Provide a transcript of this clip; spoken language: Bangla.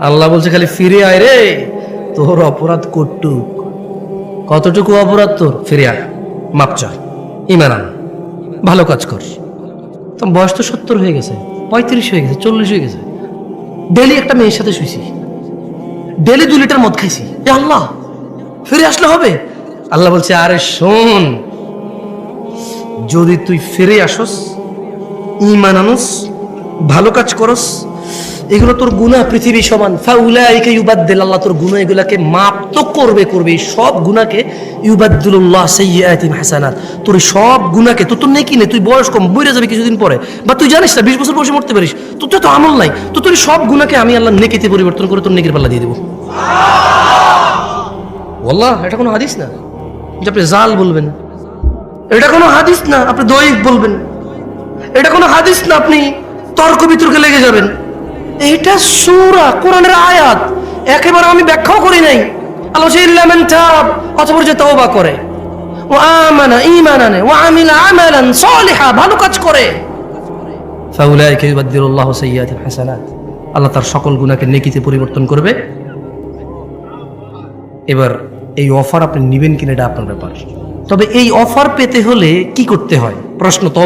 আল্লাহ বলছে খালি ফিরে আয় রে, তোর অপরাধ কতটুকু অপরাধ তোর, ফিরে আয়, মাপ চা, ঈমান আন, ভালো কাজ কর। তো বয়স তো 70 হয়ে গেছে, 35 হয়ে গেছে, 40 হয়ে গেছে, ডেলি একটা মেয়ের সাথে শুইছি, ডেলি 2 লিটার মদ খাইছি, এ আল্লাহ ফিরে আসলে হবে? আল্লাহ বলছে আরে শোন, যদি তুই ফিরে আসস, ঈমান আনস, ভালো কাজ করস, এগুলো তোর গুনাহ পৃথিবী সমান, ফাউলাইকা ইউবাদদিল, আল্লাহ তোর গুনাহ এগুলাকে মাপ তো করবে, সব গুনাহকে ইউবাদদিলুল্লাহ সাইয়্যাতিহিম হাসানাত, তোর সব গুনাহকে, তোর নেকি নেই, তুই বয়স কম, মরে যাবে কিছুদিন পরে, বা তুই জানিস না 20 বছর বয়সে মরতে পারিস, তোর তো আমল নাই, তো তোর সব গুনাহকে আমি আল্লাহ নেকিতে পরিবর্তন করে তোর নেকির পাল্লা দিয়ে দেবো। ওয়াল্লাহ, এটা কোনো হাদিস না যে আপনি জাল বলবেন, এটা কোনো হাদিস না আপনি দয়ীফ বলবেন, এটা কোনো হাদিস না আপনি তর্ক বিতর্কে লেগে যাবেন, এটা সূরা কোরআনের আয়াত, একেবারে আমি ব্যাখ্যাও করি নাই। আল্লাহ বলছে ইল্লা মান তাব, অতঃপর যে তওবা করে, ওয়া আমানা ঈমান আনে, ওয়া আমিলা আমালান সালিহা, ভালো কাজ করে, ফাউলাইকা ইউবাদদিলুল্লাহু সাইয়্যাতিহিম হাসানাত, আল্লাহ তার সকল গুনাহকে নেকিতে পরিবর্তন করবে। এবার এই অফার আপনি নেবেন কিনা এটা আপনার ব্যাপার, তবে এই অফার পেতে হলে কি করতে হয় প্রশ্ন তো